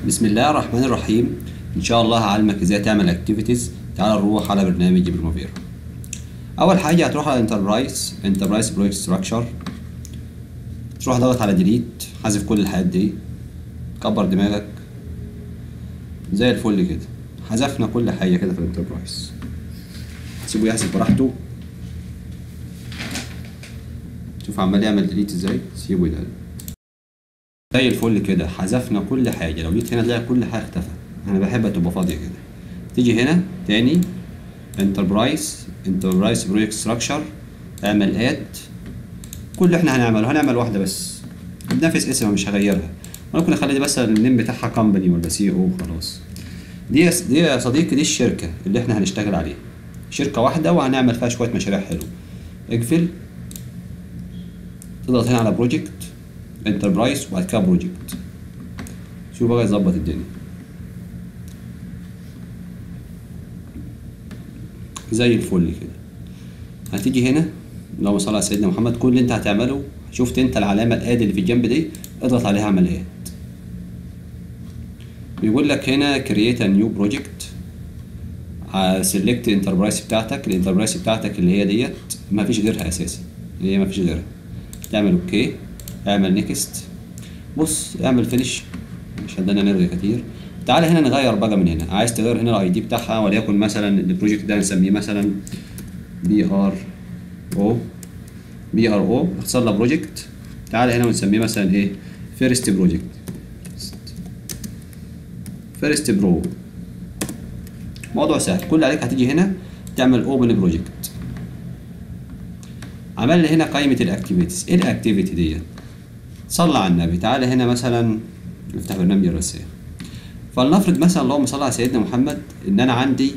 بسم الله الرحمن الرحيم. ان شاء الله هعلمك ازاي تعمل اكتيفيتيز. تعال نروح على برنامج بريمافيرا. اول حاجه هتروح على انتربرايز بروجكت ستراكشر، تروح ضغط على ديليت، حذف كل الحاجات دي، كبر دماغك زي الفل كده. حذفنا كل حاجه كده في الانتربرايز، سيبه يحذف براحته. شوف عمال يعمل ديليت ازاي، سيبه ده زي الفل كده. حذفنا كل حاجه، لو جيت هنا تلاقي كل حاجه اختفت. انا بحبها تبقى فاضيه كده. تيجي هنا تاني انتربرايز بروجكت ستراكشر، اعمل اد. كل اللي احنا هنعمل واحده بس بنفس اسمها، مش هغيرها. ممكن اخلي دي بس النيم بتاعها كومباني ولا سي او خلاص. دي يا صديقي دي الشركه اللي احنا هنشتغل عليها، شركه واحده وهنعمل فيها شويه مشاريع حلوه. اقفل، تضغط هنا على بروجكت انتربرايز وبعد كده بروجكت. شوف بقى يظبط الدنيا زي الفل كده. هتيجي هنا اللهم صل على سيدنا محمد، كل اللي انت هتعمله شفت انت العلامه الاد اللي في الجنب دي، اضغط عليها اعمل اد. بيقول لك هنا كرييت ا نيو بروجكت، سيلكت الانتربرايز بتاعتك. الانتربرايز بتاعتك اللي هي ديت ما فيش غيرها اساسا، هي ما فيش غيرها. تعمل اوكي، اعمل نيكست. بص اعمل فينيش، مش عندنا نرغي كتير. تعالى هنا نغير بقى من هنا. عايز تغير هنا الاي دي بتاعها، وليكن مثلا البروجكت ده نسميه مثلا بي ار او، اختصار لها بروجكت. تعالى هنا ونسميه مثلا ايه، فيرست بروجكت، فيرست برو. موضوع سهل، كل عليك هتيجي هنا تعمل اوبن بروجكت. عمل لي هنا قائمه الاكتيفيتيز. ايه الاكتيفيتي ديت؟ صلى على النبي. تعالى هنا مثلا نفتح برنامج الرسائل، فلنفرض مثلا اللهم صل على سيدنا محمد ان انا عندي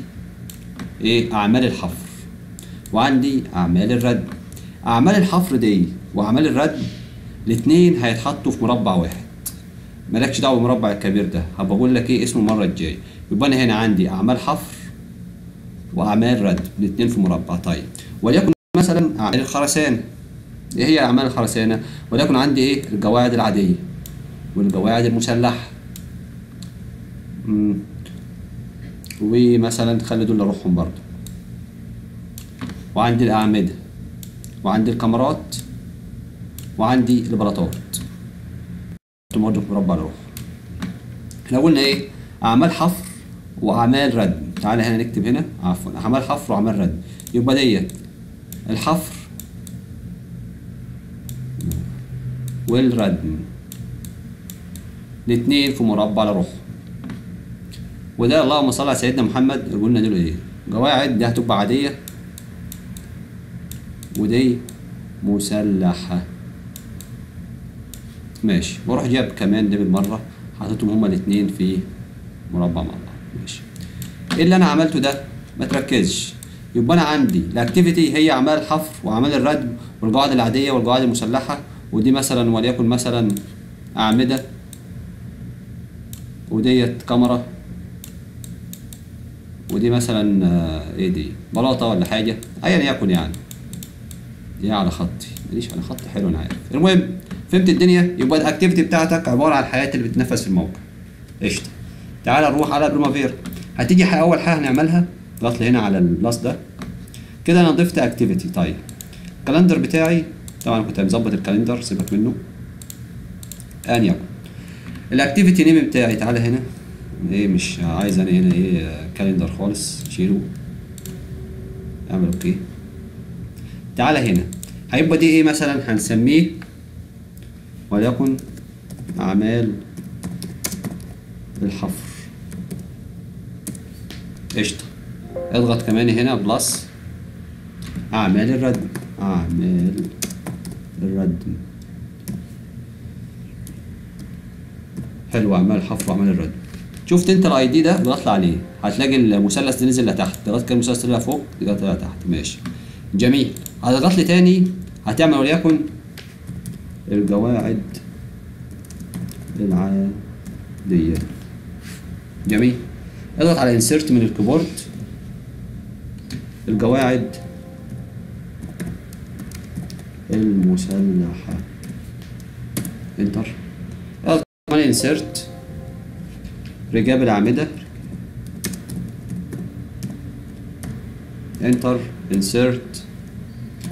ايه، اعمال الحفر وعندي اعمال الردم. اعمال الحفر دي واعمال الردم الاثنين هيتحطوا في مربع واحد، مالكش دعوه بالمربع الكبير ده، هبقى اقول لك ايه اسمه المره الجايه. يبقى انا هنا عندي اعمال حفر واعمال ردم الاثنين في مربع. طيب وليكن مثلا اعمال الخرسانه. ايه هي اعمال الخرسانه؟ وليكن عندي ايه، القواعد العاديه والقواعد المسلحه. ومثلا خلي دول اروحهم برضو. وعندي الاعمده وعندي الكاميرات وعندي البلاطات برضو في مربع اروح. احنا قلنا ايه، اعمال حفر واعمال ردم. تعالى هنا نكتب هنا عفوا اعمال حفر واعمال ردم. يبقى ديت الحفر والردم الاثنين في مربع اروح. وده اللهم صل على سيدنا محمد قلنا دول ايه، قواعد. دي هتبقى عاديه ودي مسلحه. ماشي، واروح جايب كمان دي بالمره حاططهم هما الاثنين في مربع مع بعض. ماشي، ايه اللي انا عملته ده؟ ما تركزش. يبقى انا عندي الاكتيفيتي هي اعمال الحفر واعمال الردم والقواعد العاديه والقواعد المسلحه. ودي مثلا وليكن مثلا اعمده، وديت كاميرا، ودي مثلا ايه دي، بلاطه ولا حاجه ايا يكن يعني. دي على خطي، ماليش على خط حلو انا عارف. المهم فهمت الدنيا. يبقى الاكتيفيتي بتاعتك عباره عن الحاجات اللي بتتنفذ في الموقع. قشطه. تعالى نروح على بريمافيرا. هتيجي اول حاجه هنعملها، ضغط هنا على البلاس ده كده. انا ضفت اكتيفيتي. طيب الكالندر بتاعي طبعا كنت مظبط الكالندر، سيبك منه ان يكن. الاكتيفيتي نيم بتاعي تعالى هنا ايه، مش عايز انا هنا ايه كالندر خالص، شيله، اعمل اوكي. تعالى هنا هيبقى دي ايه مثلا، هنسميه وليكن اعمال الحفر. قشطه. اضغط كمان هنا بلس اعمال الردم، اعمال الردم. حلو، اعمال الحفر واعمال الردم. شفت انت الاي دي ده، ضغط عليه هتلاقي المثلث ده نزل لتحت. ضغط كده المثلث طلع فوق، ضغط طلع تحت. ماشي جميل. هتضغط لي تاني، هتعمل وليكن القواعد العاديه. جميل. اضغط على انسيرت من الكيبورد، القواعد المسلحه، انتر. اضغط على انسيرت رجاب الأعمدة، انتر انسيرت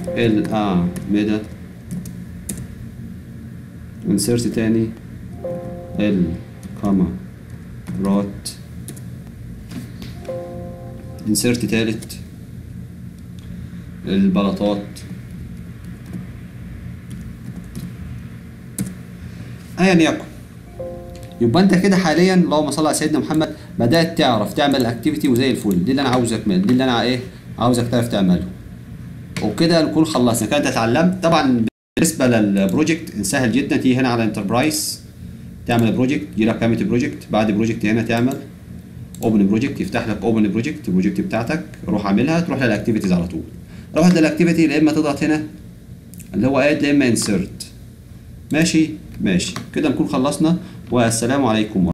الأعمدة، انسيرت تاني الكاميرات، انسيرت تالت البلاطات، ايا يكن. يبقى انت كده حاليا اللهم صل على سيدنا محمد بدات تعرف تعمل الاكتيفيتي وزي الفل. دي اللي انا عاوزك منه، دي اللي انا عاوزك تعرف تعمله. وبكده نكون خلصنا. كده انت اتعلمت. طبعا بالنسبه للبروجكت سهل جدا. تيجي هنا على انتربرايز تعمل بروجكت، يجي لك قائمه بروجكت، بعد بروجكت هنا تعمل اوبن بروجكت، يفتح لك اوبن بروجكت البروجكت بتاعتك، روح اعملها، تروح للاكتيفيتيز على طول. رحت للاكتيفيتي يا اما تضغط هنا اللي هو اد يا اما انسيرت. ماشي كده نكون خلصنا، والسلام عليكم.